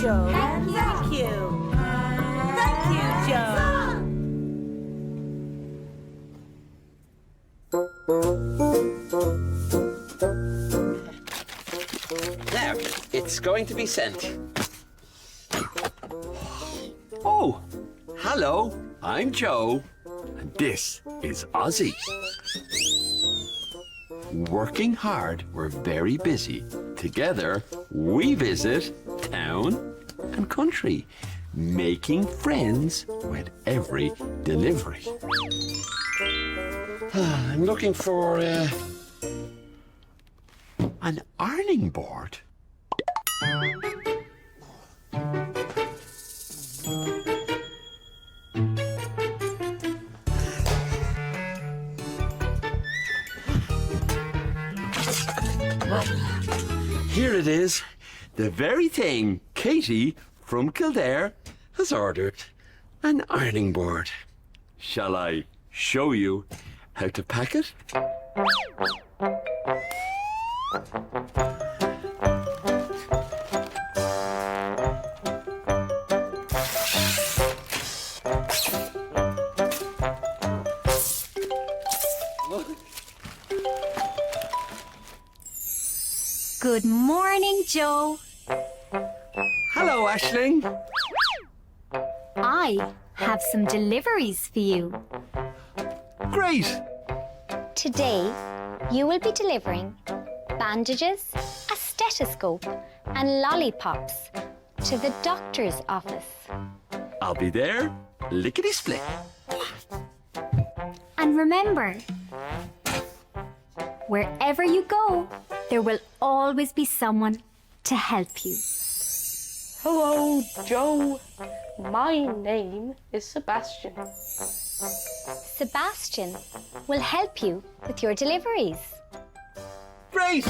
Joe. Thank you. Thank you, Joe. Now, it's going to be sent. Oh, hello, I'm Joe, and this is Ozzy. Working hard, we're very busy. Together, we visit town and country, making friends with every delivery. I'm looking for an ironing board. Here it is, the very thing Katie from Kildare has ordered, an ironing board. Shall I show you how to pack it? Good morning, Joe. Hello, Aisling. I have some deliveries for you. Great. Today, you will be delivering bandages, a stethoscope, and lollipops to the doctor's office. I'll be there, lickety-split. And remember, wherever you go, there will always be someone to help you. Hello, Joe. My name is Sebastian. Sebastian will help you with your deliveries. Great.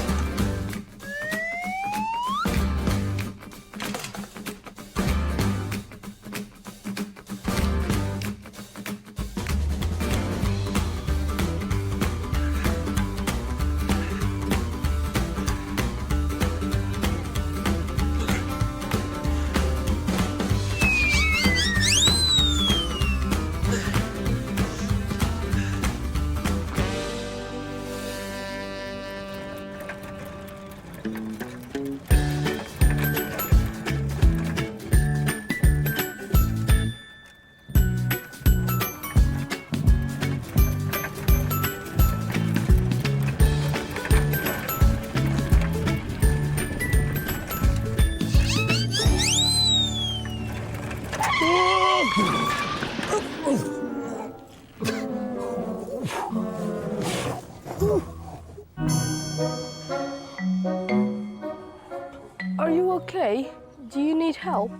Are you okay? Do you need help?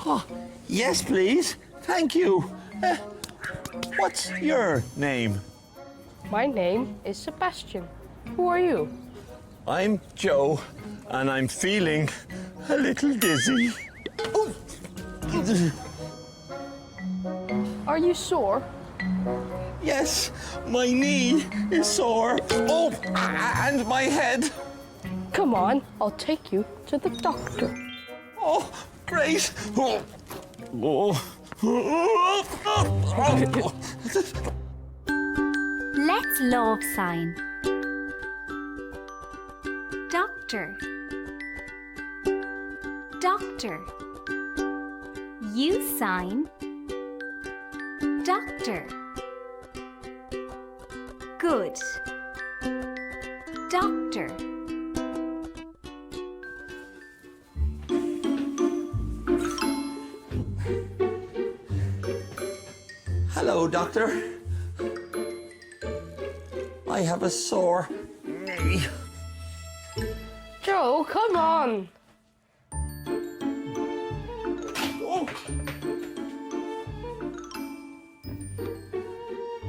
Oh, yes, please. Thank you. What's your name? My name is Sebastian. Who are you? I'm Joe, and I'm feeling a little dizzy. Are you sore? Yes, my knee is sore. Oh, and my head. Come on, I'll take you to the doctor. Oh, great. Oh. Let's love sign. Doctor. Doctor. You sign. Doctor. Good. Doctor. Hello, doctor. I have a sore knee. Joe, come on. Oh.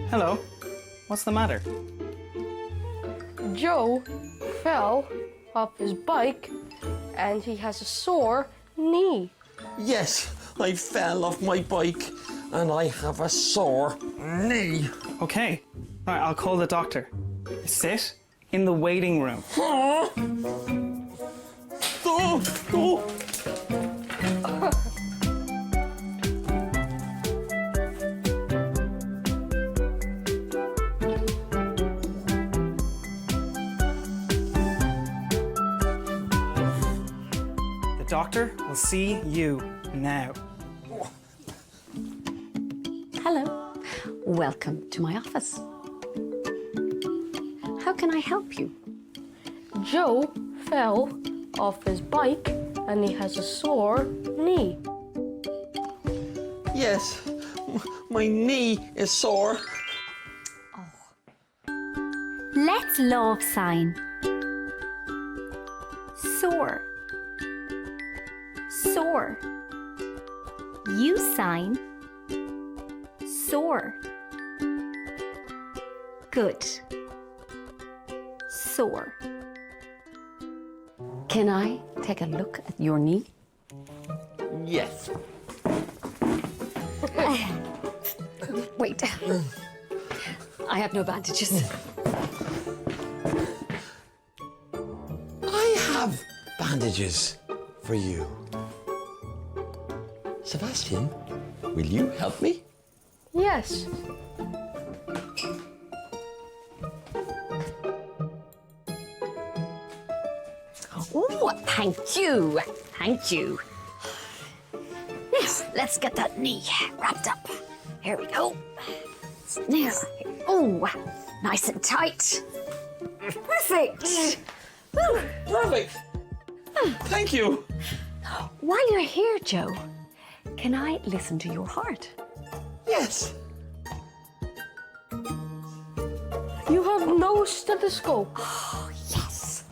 Hello. What's the matter? Joe fell off his bike and he has a sore knee. Yes, I fell off my bike and I have a sore knee. Okay. Right, I'll call the doctor. Sit in the waiting room. Oh. doctor will see you now. Hello. Welcome to my office. How can I help you? Joe fell off his bike and he has a sore knee. Yes, my knee is sore. Let's love sign. Sore. Sore. You sign. Sore. Good. Sore. Can I take a look at your knee? Yes. Wait. I have no bandages. I have bandages for you. Sebastian, will you help me? Yes. Oh, thank you. Thank you. Now, let's get that knee wrapped up. Here we go. There. Oh, nice and tight. Perfect. Whew. Perfect. Thank you. While you're here, Joe, can I listen to your heart? Yes. You have no stethoscope. Oh, yes.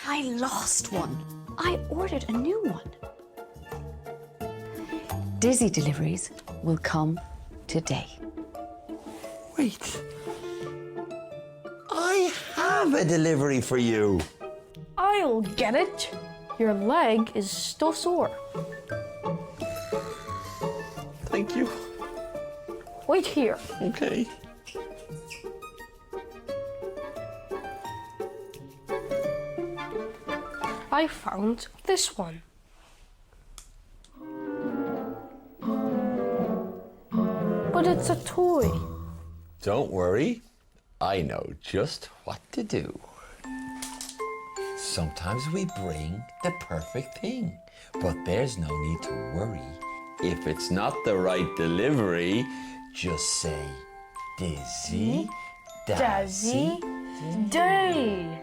I lost one. I ordered a new one. Dizzy Deliveries will come today. Wait. I have a delivery for you. I'll get it. Your leg is still sore. Thank you. Wait here. Okay. I found this one. But it's a toy. Don't worry. I know just what to do. Sometimes we bring the perfect thing, but there's no need to worry. If it's not the right delivery, just say Dizzy, Dazzy, Day.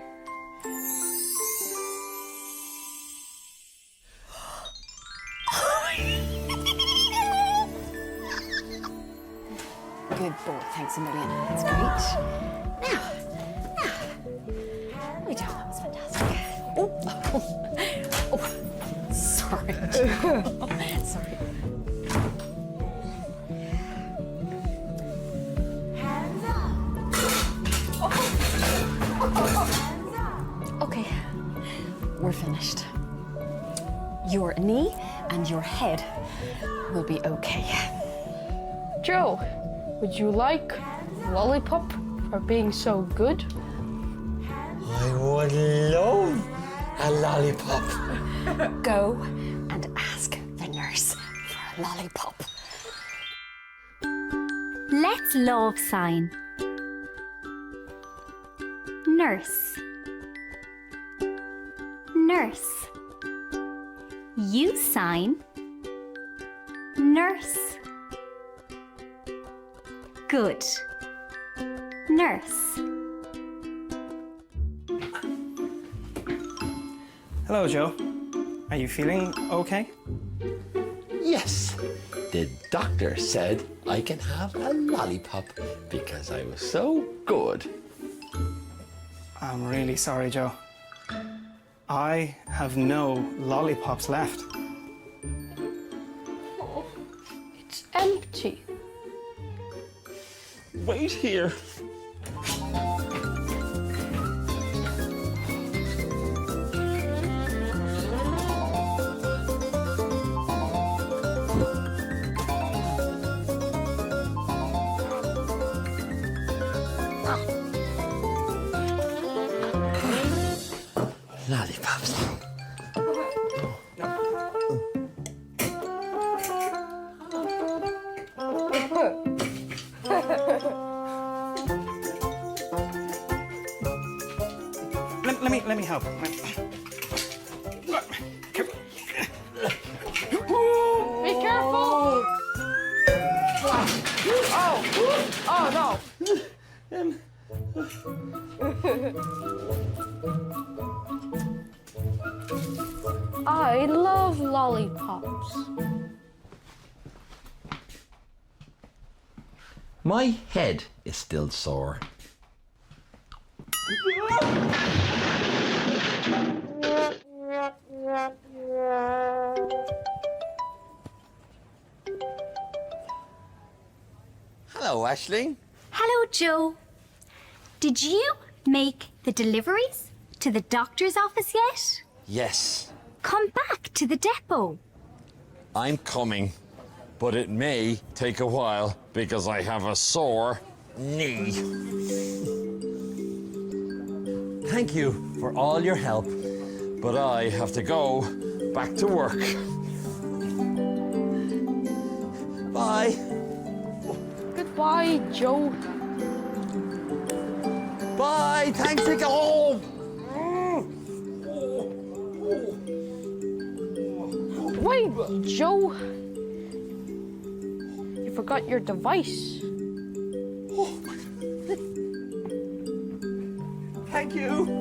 Good boy, thanks a million. That's great. Now, let me tell that was fantastic. Oh, sorry. Sorry. Okay, we're finished. Your knee and your head will be okay. Joe, would you like a lollipop for being so good? I would love a lollipop. Go and ask the nurse for a lollipop. Let's love sign. Nurse. Nurse. You sign. Nurse. Good. Nurse. Hello, Joe. Are you feeling okay? Yes, the doctor said I can have a lollipop because I was so good. I'm really sorry, Joe. I have no lollipops left. It's empty. Wait here. Lollipops. Let me help. I love lollipops. My head is still sore. Hello, Aisling. Hello, Joe. Did you make the deliveries to the doctor's office yet? Yes, Come back to the depot. I'm coming, but it may take a while because I have a sore knee. Thank you for all your help, but I have to go back to work. Bye. Goodbye, Joe. Bye. Thanks for going. Wait, Joe. You forgot your device. Thank you.